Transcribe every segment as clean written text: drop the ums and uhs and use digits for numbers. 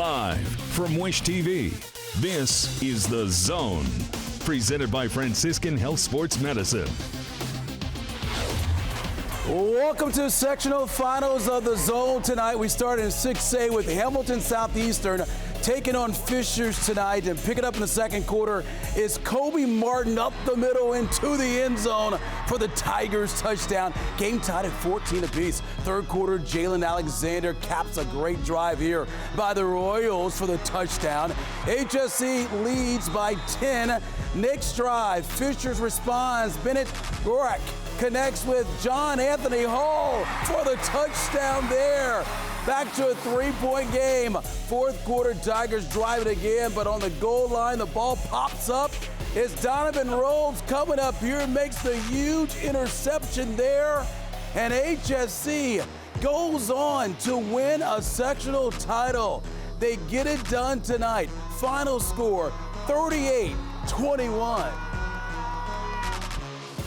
Live from Wish TV, this is The Zone, presented by Franciscan Health Sports Medicine. Welcome to the sectional finals of The Zone tonight. We start in 6A with Hamilton Southeastern taking on Fishers tonight, and pick it up in the second quarter is Kobe Martin up the middle into the end zone for the Tigers touchdown. Game tied at 14 apiece. Third quarter, Jalen Alexander caps a great drive here by the Royals for the touchdown. HSC leads by 10. Next drive, Fishers responds. Bennett Gorak connects with John Anthony Hall for the touchdown there. Back to a three-point game. Fourth quarter, Tigers drive it again, but on the goal line, the ball pops up. It's Donovan Rhodes coming up here, makes the huge interception there, and HSC goes on to win a sectional title. They get it done tonight. Final score, 38-21.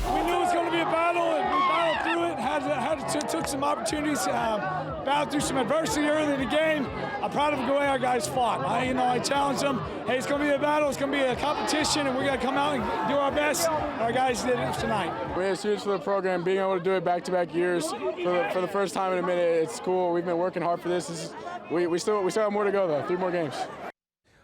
We knew it was going to be a battle, and we battled through it. Took some opportunities, battled through some adversity early in the game. I'm proud of the way our guys fought. I challenged them. Hey, it's going to be a battle. It's going to be a competition, and we got to come out and do our best. Our guys did it tonight. It's huge for the program. Being able to do it back-to-back years for the first time in a minute, it's cool. We've been working hard for this. We still have more to go though. 3 more games.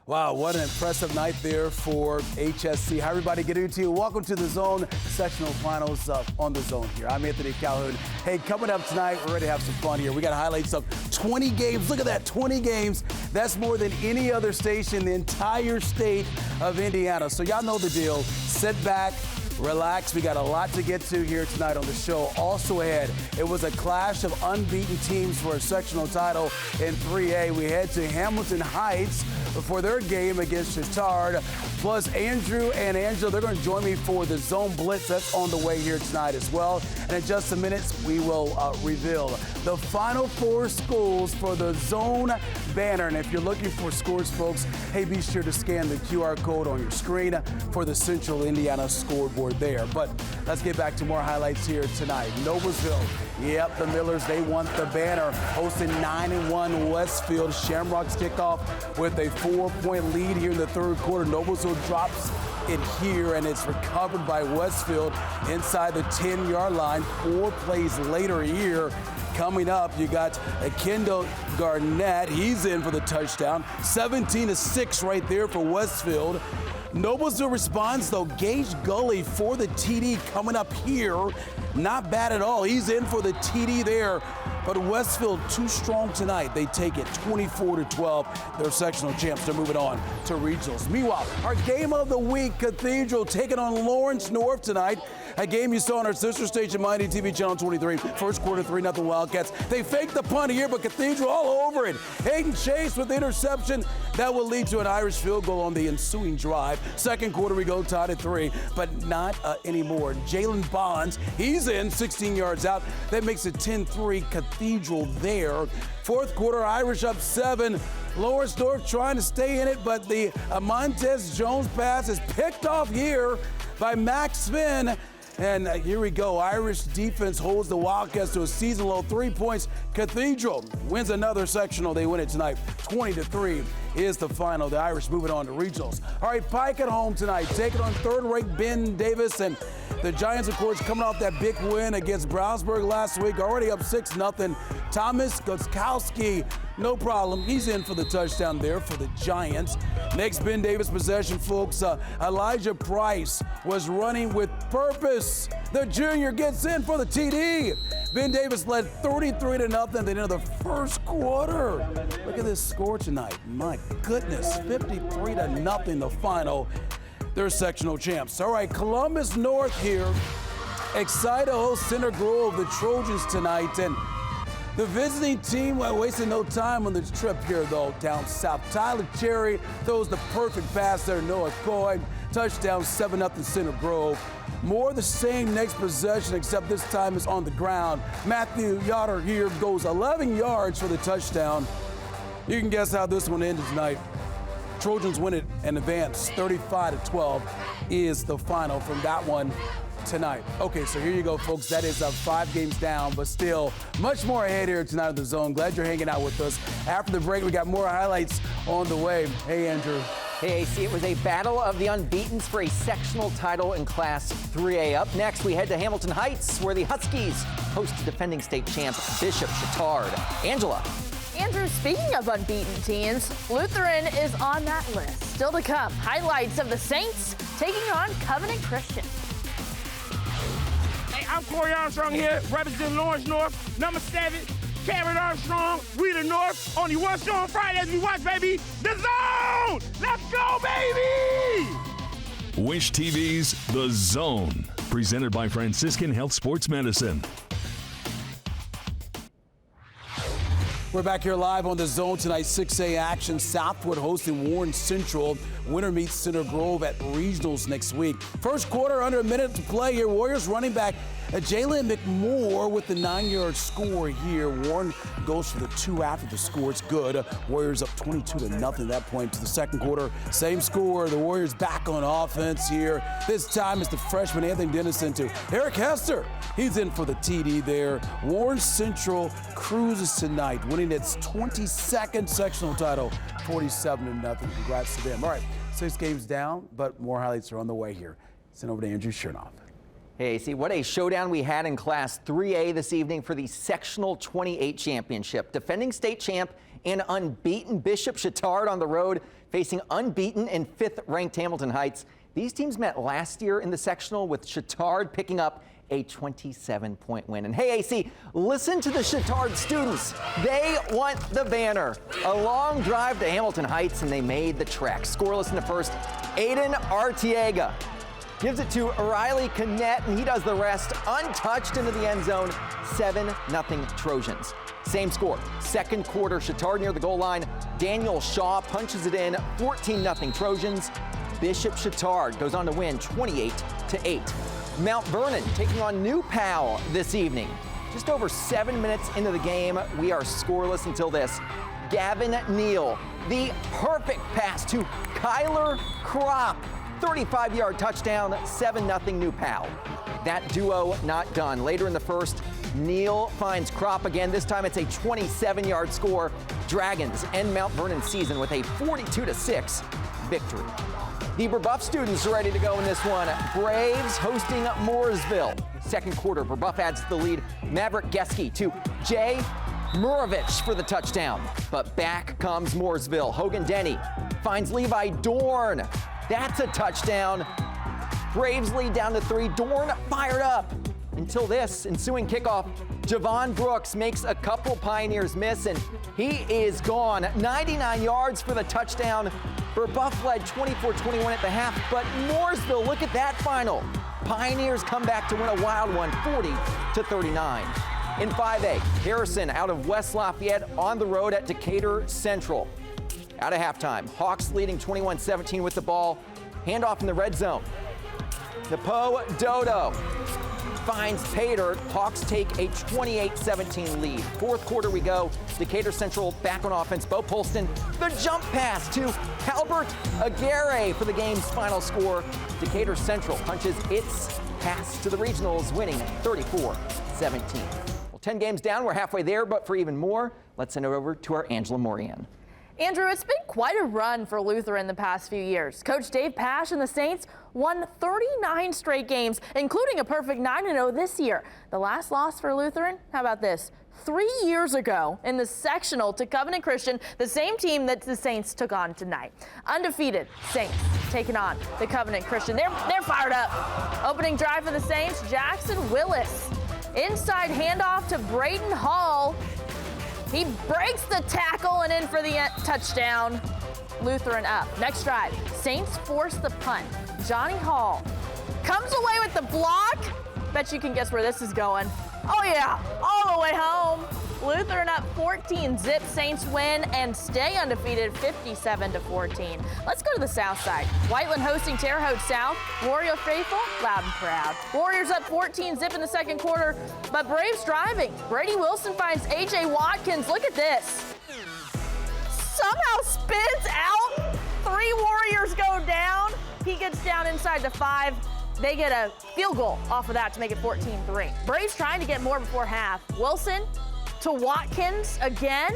Wow, what an impressive night there for HSC. Hi, everybody. Good evening to you. Welcome to the Zone sectional finals on the Zone here. I'm Anthony Calhoun. Hey, coming up tonight, we're ready to have some fun here. We got highlights of 20 games. Look at that, 20 games. That's more than any other station in the entire state of Indiana. So y'all know the deal. Sit back, relax. We got a lot to get to here tonight on the show. Also ahead, it was a clash of unbeaten teams for a sectional title in 3A. We head to Hamilton Heights for their game against Chittard. Plus, Andrew and Angela, they're going to join me for the Zone Blitz. That's on the way here tonight as well. And in just a minute, we will reveal the final 4 schools for the Zone banner. And if you're looking for scores, folks, hey, be sure to scan the QR code on your screen for the Central Indiana scoreboard there. But let's get back to more highlights here tonight. Noblesville, yep, the Millers, they won the banner, hosting 9-1 Westfield. Shamrocks kick off with a 4-point lead here in the third quarter. Noblesville drops it here, and it's recovered by Westfield inside the 10-yard line. 4 plays later here. Coming up, you got Kendall Garnett. He's in for the touchdown. 17-6 right there for Westfield. Noblesville responds, though. Gage Gully for the TD coming up here. Not bad at all. He's in for the TD there. But Westfield too strong tonight. They take it 24-12. They're sectional champs. They're moving on to regionals. Meanwhile, our game of the week, Cathedral taking on Lawrence North tonight. A game you saw on our sister station, Mighty TV Channel 23. First quarter, 3-0 Wildcats. They faked the punt here, but Cathedral all over it. Hayden Chase with the interception. That will lead to an Irish field goal on the ensuing drive. Second quarter, we go tied at 3, but not anymore. Jalen Bonds, he's in 16 yards out. That makes it 10-3 Cathedral there. Fourth quarter, Irish up 7. Lawrence North trying to stay in it, but the Montez Jones pass is picked off here by Max Finn. And here we go. Irish defense holds the Wildcats to a season-low 3 points. Cathedral wins another sectional. They win it tonight. 20-3 is the final. The Irish moving on to regionals. All right, Pike at home tonight. Taking on third-ranked Ben Davis. And the Giants, of course, coming off that big win against Brownsburg last week. Already up 6-0. Thomas Gutskowski, no problem. He's in for the touchdown there for the Giants. Next Ben Davis possession, folks. Elijah Price was running with purpose. The junior gets in for the TD. Ben Davis led 33-0 at the end of the first quarter. Look at this score tonight. My goodness, 53-0 the final. They're sectional champs. All right, Columbus North here. Excited to host Center Grove, the Trojans tonight. And the visiting team wasting no time on this trip here, though, down south. Tyler Cherry throws the perfect pass there. Noah Coy, touchdown, 7-0 Center Grove. More the same next possession, except this time it's on the ground. Matthew Yoder here goes 11 yards for the touchdown. You can guess how this one ended tonight. Trojans win it and advance. 35-12 is the final from that one tonight. Okay, so here you go, folks. That is 5 games down, but still much more ahead here tonight in the Zone. Glad you're hanging out with us. After the break, we got more highlights on the way. Hey, Andrew. Hey, AC, it was a battle of the unbeatens for a sectional title in Class 3A. Up next, we head to Hamilton Heights, where the Huskies host defending state champ Bishop Chatard. Angela. Andrew, speaking of unbeaten teams, Lutheran is on that list. Still to come, highlights of the Saints taking on Covenant Christian. Hey, I'm Corey Armstrong here, representing Lawrence North, number 7. Karen Armstrong, we the North. Only one show on Friday as we watch, baby. The Zone! Let's go, baby! Wish TV's The Zone, presented by Franciscan Health Sports Medicine. We're back here live on The Zone tonight, 6A action. Southwood hosting Warren Central. Winner meets Center Grove at regionals next week. First quarter, under a minute to play here. Warriors running back Jalen McMoore with the 9-yard score here. Warren goes for the 2 after the score. It's good. Warriors up 22-0 at that point to the second quarter. Same score. The Warriors back on offense here. This time it's the freshman Anthony Dennison to Eric Hester. He's in for the TD there. Warren Central cruises tonight, winning its 22nd sectional title, 47-0. Congrats to them. All right, 6 games down, but more highlights are on the way here. Send over to Andrew Chernoff. Hey, see what a showdown we had in Class 3A this evening for the Sectional 28 Championship. Defending state champ and unbeaten Bishop Chatard on the road, facing unbeaten and 5th-ranked Hamilton Heights. These teams met last year in the sectional, with Chatard picking up a 27-point win. And hey, AC, listen to the Chatard students. They want the banner. A long drive to Hamilton Heights, and they made the trek. Scoreless in the first, Aiden Artiega gives it to Riley Cannett, and he does the rest untouched into the end zone. 7-0 Trojans. Same score. Second quarter, Chatard near the goal line. Daniel Shaw punches it in. 14-0 Trojans. Bishop Chatard goes on to win 28-8. Mount Vernon taking on New Pal this evening. Just over 7 minutes into the game, we are scoreless until this. Gavin Neal, the perfect pass to Kyler Kropp. 35-yard touchdown, 7-0 New Pal. That duo not done. Later in the first, Neal finds Kropp again. This time it's a 27-yard score. Dragons end Mount Vernon season with a 42-6 victory. The Brebeuf students are ready to go in this one. Braves hosting Mooresville. Second quarter, Brebeuf adds to the lead. Maverick Geske to Jay Murovich for the touchdown. But back comes Mooresville. Hogan Denny finds Levi Dorn. That's a touchdown. Braves lead down to 3. Dorn fired up. Until this ensuing kickoff, Javon Brooks makes a couple Pioneers miss, and he is gone. 99 yards for the touchdown. Brebeuf led 24-21 at the half, but Mooresville, look at that final. Pioneers come back to win a wild one, 40-39. In 5A, Harrison out of West Lafayette on the road at Decatur Central. Out of halftime, Hawks leading 21-17 with the ball. Handoff in the red zone. Napo Dodo finds Pater. Hawks take a 28-17 lead. Fourth quarter we go. Decatur Central back on offense. Bo Polston, the jump pass to Albert Aguirre for the game's final score. Decatur Central punches its pass to the regionals, winning 34-17. Well, 10 games down, we're halfway there, but for even more, let's send it over to our Angela Morian. Andrew, it's been quite a run for Lutheran the past few years. Coach Dave Pash and the Saints won 39 straight games, including a perfect 9-0 this year. The last loss for Lutheran, how about this? 3 years ago in the sectional to Covenant Christian, the same team that the Saints took on tonight. Undefeated Saints taking on the Covenant Christian. They're fired up. Opening drive for the Saints, Jackson Willis. Inside handoff to Braden Hall. He breaks the tackle and in for the touchdown. Lutheran up. Next drive, Saints force the punt. Johnny Hall comes away with the block. Bet you can guess where this is going. Oh yeah, all the way home. Lutheran up 14-0. Saints win and stay undefeated 57-14. Let's go to the south side. Whiteland hosting Terre Haute South. Warrior faithful, loud and proud. Warriors up 14-0 in the second quarter, but Braves driving. Brady Wilson finds A.J. Watkins. Look at this. Somehow spins out. 3 Warriors go down. He gets down inside the 5. They get a field goal off of that to make it 14-3. Braves trying to get more before half. Wilson to Watkins again.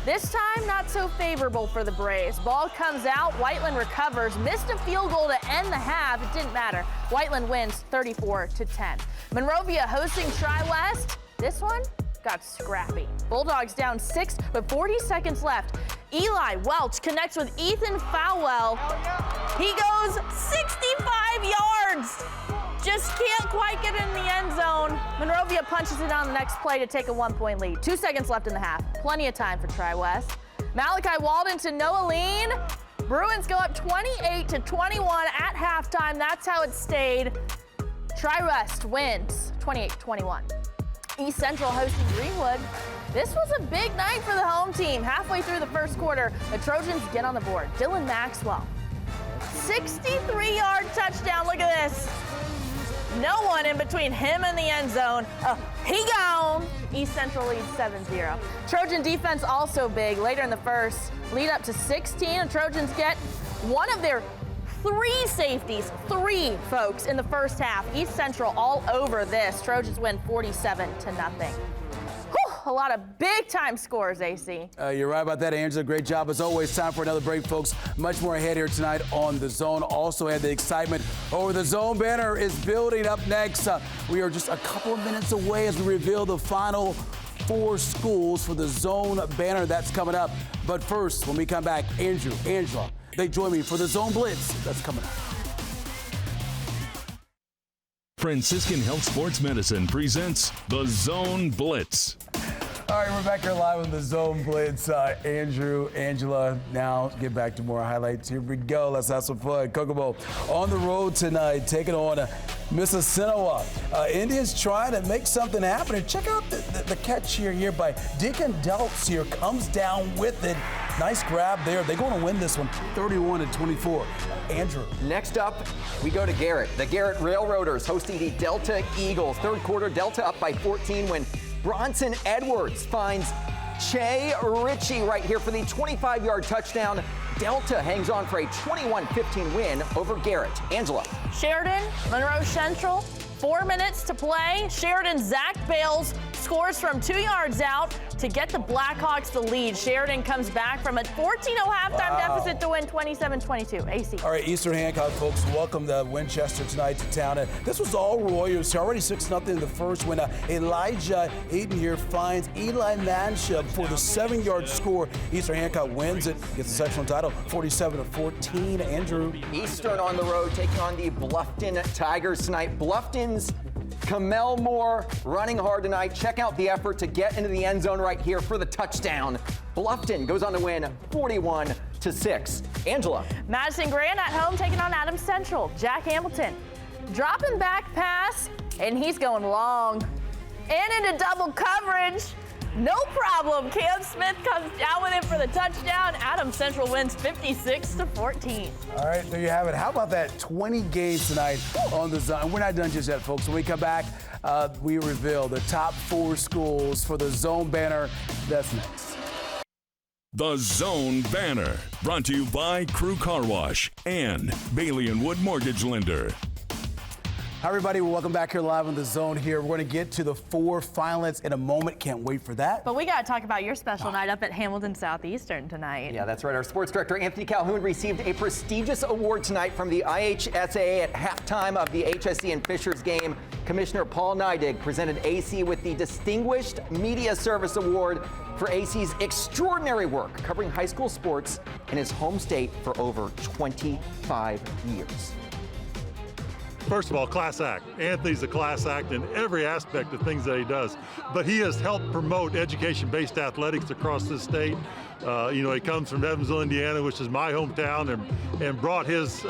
This time, not so favorable for the Braves. Ball comes out, Whiteland recovers, missed a field goal to end the half. It didn't matter. Whiteland wins 34-10. Monrovia hosting Tri-West. This one got scrappy. Bulldogs down 6 with 40 seconds left. Eli Welch connects with Ethan Fowell. He goes 65 yards. Just can't quite get in the end zone. Monrovia punches it on the next play to take a 1-point lead. 2 seconds left in the half. Plenty of time for Tri-West. Malachi Walden to Noah Lean. Bruins go up 28-21 at halftime. That's how it stayed. Tri-West wins 28-21. East Central hosting Greenwood. This was a big night for the home team. Halfway through the first quarter, the Trojans get on the board. Dylan Maxwell, 63-yard touchdown. Look at this. No one in between him and the end zone. He gone. East Central leads 7-0. Trojan defense also big. Later in the first, lead up to 16. The Trojans get one of their 3 safeties, 3 folks in the first half. East Central all over this. Trojans win 47-0. A lot of big-time scores, AC. You're right about that, Angela. Great job as always. Time for another break, folks. Much more ahead here tonight on The Zone. Also had the excitement over the Zone banner is building up next. We are just a couple of minutes away as we reveal the final 4 schools for the Zone banner. That's coming up. But first, when we come back, Andrew, Angela, they join me for the Zone Blitz. That's coming up. Franciscan Health Sports Medicine presents the Zone Blitz. All right, we're back here live on the Zone Blitz. Andrew, Angela, now get back to more highlights. Here we go. Let's have some fun. Kokomo on the road tonight, taking on Mississinawa. Indians trying to make something happen. And check out the catch here by Deacon Delts here. Comes down with it. Nice grab there. They're going to win this one 31-24. Andrew. Next up, we go to Garrett. The Garrett Railroaders hosting the Delta Eagles. Third quarter, Delta up by 14 when Bronson Edwards finds Che Ritchie right here for the 25-yard touchdown. Delta hangs on for a 21-15 win over Garrett. Angela. Sheridan, Monroe Central, 4 minutes to play. Sheridan, Zach Bales scores from 2 yards out to get the Blackhawks the lead. Sheridan comes back from a 14-0 halftime deficit to win 27-22. AC. All right, Eastern Hancock, folks, welcome to Winchester tonight to town. And this was all Warriors. Already 6-0 in the first when Elijah Hayden here finds Eli Manship for the 7-yard score. Eastern Hancock wins it, gets the sectional title, 47-14. Andrew. Eastern on the road taking on the Bluffton Tigers tonight. Bluffton's Kamel Moore running hard tonight. Check out the effort to get into the end zone right here for the touchdown. Bluffton goes on to win 41-6. Angela. Madison Grant at home taking on Adams Central. Jack Hamilton dropping back pass, and he's going long and into double coverage. No problem. Cam Smith comes down with it for the touchdown. Adams Central wins 56-14. All right, there you have it. How about that 20 games tonight on the Zone? We're not done just yet, folks. When we come back, we reveal the top 4 schools for the Zone banner. That's next. The Zone banner, brought to you by Crew Car Wash and Bailey & Wood Mortgage Lender. Hi, everybody. Welcome back here live on The Zone here. We're going to get to the 4 finalists in a moment. Can't wait for that. But we got to talk about your special night up at Hamilton Southeastern tonight. Yeah, that's right. Our sports director, Anthony Calhoun, received a prestigious award tonight from the IHSAA at halftime of the HSC and Fishers game. Commissioner Paul Neidig presented AC with the Distinguished Media Service Award for AC's extraordinary work covering high school sports in his home state for over 25 years. First of all, class act. Anthony's a class act in every aspect of things that he does. But he has helped promote education-based athletics across the state. He comes from Evansville, Indiana, which is my hometown, and brought his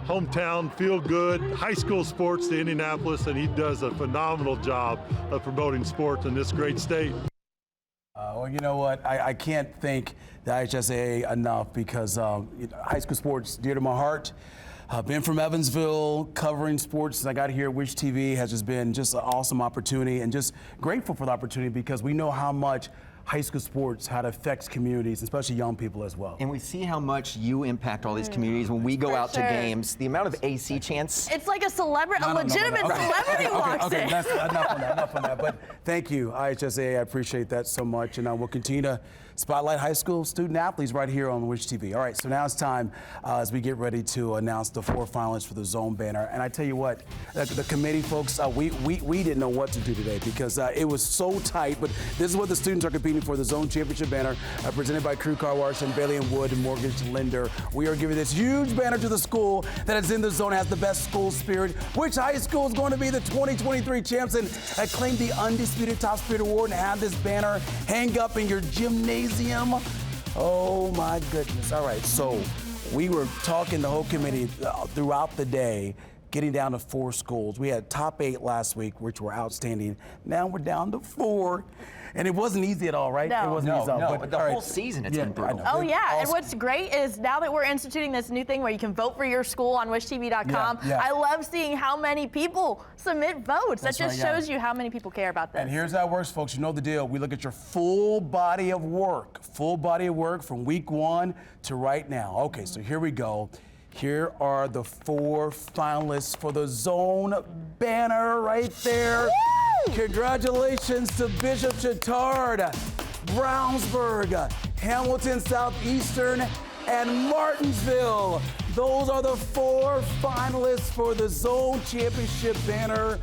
hometown feel-good high school sports to Indianapolis, and he does a phenomenal job of promoting sports in this great state. Well, you know what? I can't thank the IHSAA enough because high school sports dear to my heart. Been from Evansville, covering sports since I got here. Wish TV has just been just an awesome opportunity, and just grateful for the opportunity because we know how much high school sports, how it affects communities, especially young people as well. And we see how much you impact all these communities when we go out to games. The amount of AC chants. It's like a celebrity, legitimate celebrity walks in. That's enough on that. But thank you, IHSA. I appreciate that so much. And we'll continue to spotlight high school student athletes right here on Wish TV. All right, so now it's time as we get ready to announce the 4 finalists for the zone banner. And I tell you what, the committee folks, we didn't know what to do today because it was so tight. But this is what the students are competing for: the zone championship banner presented by Crew Car Wash and Bailey & Wood Mortgage Lender. We are giving this huge banner to the school that is in the zone, has the best school spirit. Which high school is going to be the 2023 champs and claim the undisputed top spirit award and have this banner hang up in your gymnasium? Oh my goodness. All right, so we were talking, the whole committee throughout the day, getting down to 4 schools. We had top 8 last week, which were outstanding. Now we're down to 4. And it wasn't easy at all, right? No. It wasn't easy at all. But the whole season it's been brutal. Oh, yeah. Awesome. And what's great is now that we're instituting this new thing where you can vote for your school on wishtv.com, I love seeing how many people submit votes. That just shows you how many people care about this. And here's how it works, folks. You know the deal. We look at your full body of work from week 1 to right now. Okay, so here we go. Here are the 4 finalists for the zone banner right there. Woo! Congratulations to Bishop Chatard, Brownsburg, Hamilton Southeastern, and Martinsville. Those are the 4 finalists for the zone championship banner.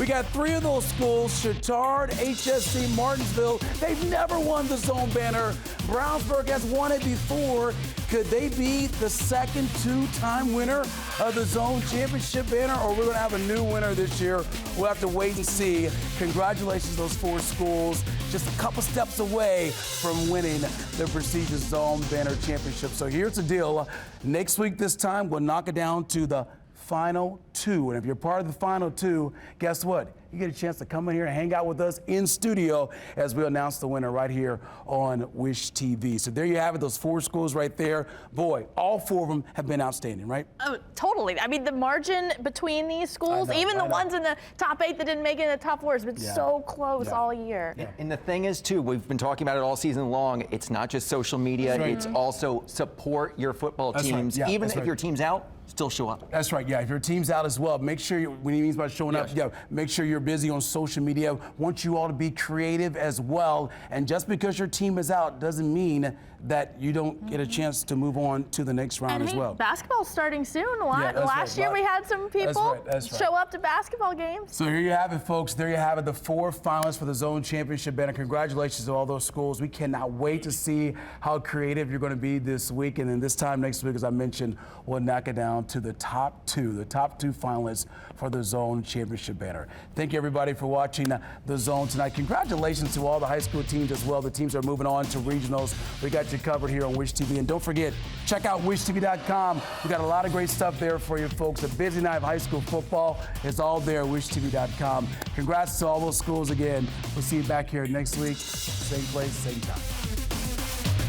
We got 3 of those schools: Chatard, HSC, Martinsville. They've never won the zone banner. Brownsburg has won it before. Could they be the second 2-time winner of the zone championship banner, or we're going to have a new winner this year? We'll have to wait and see. Congratulations to those 4 schools, just a couple steps away from winning the prestigious zone banner championship. So here's the deal. Next week this time, we'll knock it down to the final 2. And if you're part of the final 2, guess what? You get a chance to come in here and hang out with us in studio as we announce the winner right here on Wish TV. So there you have it, those 4 schools right there. Boy, all 4 of them have been outstanding, right? Oh, totally. I mean, the margin between these schools, even the ones in the top 8 that didn't make it in the top 4, has been so close all year. And the thing is, too, we've been talking about it all season long. It's not just social media. It's also support your football teams. Even if your team's out, still show up. That's right, if your team's out as well, make sure, when he means by showing up, make sure you're busy on social media. Want you all to be creative as well. And just because your team is out doesn't mean that you don't get a chance to move on to the next round as well. Basketball's starting soon. Last year we had some people show up to basketball games. So here you have it, folks. There you have it, the 4 finalists for the zone championship banner. Congratulations to all those schools. We cannot wait to see how creative you're going to be this week. And then this time next week, as I mentioned, we'll knock it down to the top 2 finalists for the zone championship banner. Thank you, everybody, for watching the zone tonight. Congratulations to all the high school teams as well. The teams are moving on to regionals. We got you covered here on Wish TV. And don't forget, check out wishtv.com. We got a lot of great stuff there for you folks. A busy night of high school football is all there at wishtv.com. Congrats to all those schools again. We'll see you back here next week. Same place, same time.